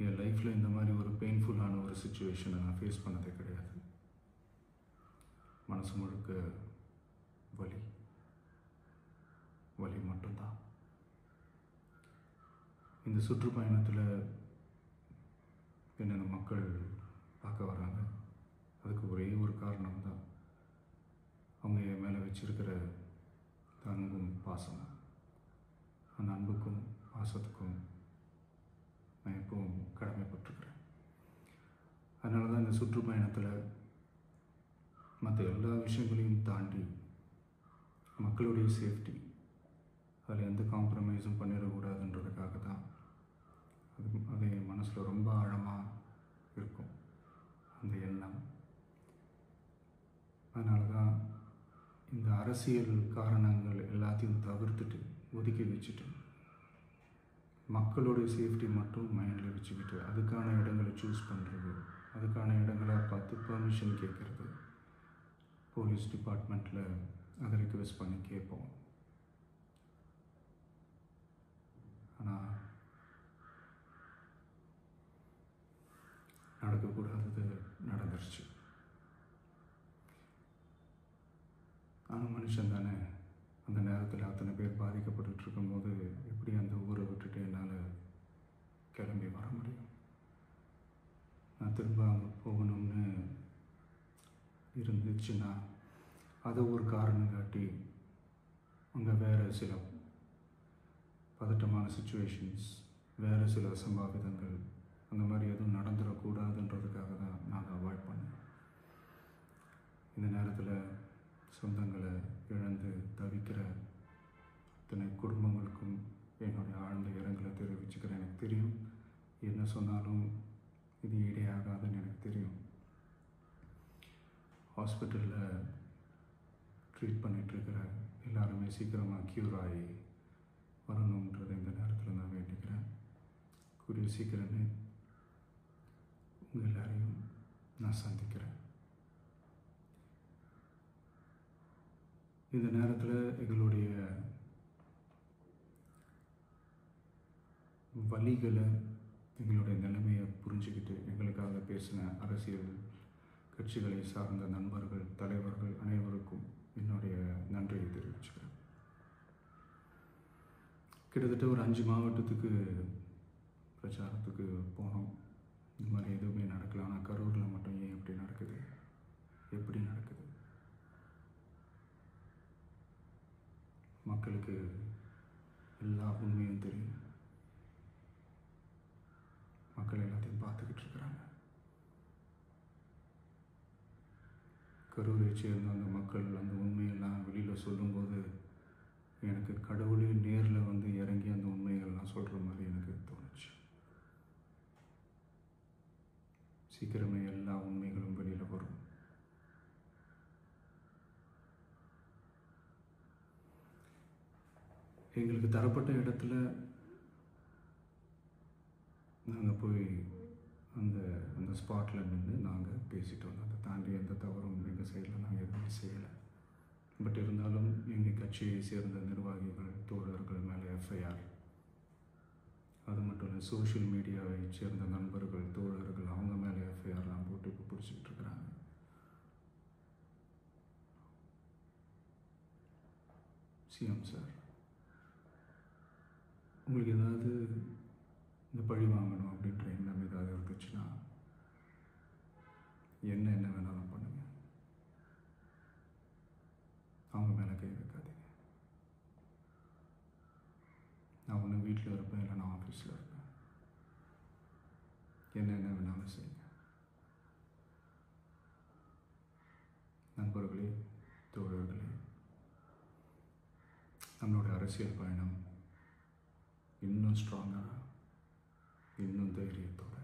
என் லைஃப்பில் இந்த மாதிரி ஒரு பெயின்ஃபுல்லான ஒரு சுச்சுவேஷனை நான் ஃபேஸ் பண்ணதே கிடையாது. மனசு முழுக்க வலி வலி மட்டும்தான். இந்த சுற்றுப்பயணத்தில் என்னென்ன மக்கள் பார்க்க வராங்க, அதுக்கு ஒரே ஒரு காரணம் தான், அவங்க என் மேலே வச்சிருக்கிற அன்பும் பாசமும். அந்த அன்புக்கும் பாசத்துக்கும் நான் எப்பவும் கடமைப்பட்டிருக்கிறேன். அதனால தான் இந்த சுற்றுப்பயணத்தில் மற்ற எல்லா விஷயங்களையும் தாண்டி மக்களுடைய சேஃப்டி, அதில் எந்த காம்ப்ரமைஸும் பண்ணிடக்கூடாதுன்றதுக்காக தான் அது என் மனசில் ரொம்ப ஆழமாக இருக்கும் அந்த எண்ணம். அதனால தான் இந்த அரசியல் காரணங்கள் எல்லாத்தையும் தவிர்த்துட்டு ஒதுக்கி வச்சுட்டு மக்களுடைய சேஃப்டி மட்டும் மைண்டில் வச்சுக்கிட்டு அதுக்கான இடங்களை சூஸ் பண்ணுறது, அதுக்கான இடங்களை பார்த்து பெர்மிஷன் கேட்குறது, போலீஸ் டிபார்ட்மெண்ட்டில் அதை ரிக்வெஸ்ட் பண்ணி கேட்போம். ஆனால் நடக்கக்கூடாதது நடந்துருச்சு. நானும் மனுஷன் தானே. அந்த நேரத்தில் அத்தனை பேர் பாதிக்கப்பட்டு இருக்கும்போது எப்படி அந்த ஊரை விட்டுட்டு என்னால் கிளம்பி வர முடியும்? நான் திரும்ப அங்கே போகணும்னு இருந்துச்சுன்னா அதை ஒரு காரணம் காட்டி அங்கே வேறு சில பதட்டமான சுச்சுவேஷன்ஸ், வேறு சில அசம்பாவிதங்கள் அந்த மாதிரி எதுவும் நடந்துடக்கூடாதுன்றதுக்காக தான் நான் அவாய்ட் பண்ணேன். இந்த நேரத்தில் சொந்தங்களை இழந்து தவிக்கிற அத்தனை குடும்பங்களுக்கும் என்னுடைய ஆழ்ந்த இரங்கலை தெரிவிச்சுக்கிறேன். எனக்கு தெரியும், என்ன சொன்னாலும் இது ஈடேயாகாதுன்னு எனக்கு தெரியும். ஹாஸ்பிட்டலில் ட்ரீட் பண்ணிகிட்ருக்கிற எல்லாருமே சீக்கிரமாக க்யூர் ஆகி வரணுன்றதை இந்த நேரத்தில் நான் வேண்டிக்கிறேன். கூடிய சீக்கிரமே உங்கள் எல்லாரையும் நான் சந்திக்கிறேன். இந்த நேரத்தில் எங்களுடைய வலிகளை, எங்களுடைய நிலைமையை புரிஞ்சுக்கிட்டு எங்களுக்காக பேசின அரசியல் கட்சிகளை சார்ந்த நண்பர்கள், தலைவர்கள் அனைவருக்கும் என்னுடைய நன்றியை தெரிவிச்சுக்கிறேன். கிட்டத்தட்ட ஒரு 5 மாவட்டத்துக்கு பிரச்சாரத்துக்கு போனோம். இந்த மாதிரி எதுவுமே நடக்கல. ஆனால் கரூரில் மட்டும் ஏன் எப்படி நடக்குது, எப்படி நடக்குது? மக்களுக்கு எல்லா உண்மையும் தெரியும். மக்கள் எல்லாத்தையும் பார்த்துக்கிட்டு இருக்கிறாங்க. கரூரை சேர்ந்த அந்த மக்கள் அந்த உண்மையெல்லாம் வெளியில் சொல்லும்போது எனக்கு கடவுளே நேரில் வந்து இறங்கி அந்த உண்மைகள்லாம் சொல்கிற மாதிரி எனக்கு தோணுச்சு. சீக்கிரமே எல்லா உண்மைகளும் வெளியில் வரும். எங்களுக்கு தரப்பட்ட இடத்துல நாங்கள் போய் அந்த ஸ்பாட்டில் நின்று நாங்கள் பேசிட்டு வந்தோம். அதை தாண்டி எந்த தவறும் எங்கள் சைடில் நாங்கள் எதுவுமே செய்யலை. பட் இருந்தாலும் எங்கள் கட்சியை சேர்ந்த நிர்வாகிகள், தோழர்கள் மேலே எஃப்ஐஆர், அது மட்டும் இல்லை சோஷியல் மீடியாவை சேர்ந்த நண்பர்கள், தோழர்கள் அவங்க மேலே எஃப்ஐஆர்லாம் போட்டு இப்போ பிடிச்சிக்கிட்டு இருக்கிறாங்க. சிஎம் சார், உங்களுக்கு ஏதாவது இந்த பழி வாங்கணும் அப்படின்ற எண்ணம் ஏதாவது இருந்துச்சுன்னா என்ன வேணாலும் பண்ணுங்க. அவங்க மேலே கை வைக்காதீங்க. நான் ஒன்று வீட்டில் இருப்பேன், இல்லை நான் ஆஃபீஸில் இருப்பேன். என்ன வேணாலும் செய்யுங்க. நண்பர்களே, தோழர்களே, நம்மளோட அரசியல் பயணம் இன்னும் ஸ்ட்ராங்காக, இன்னும் தைரியத்தோட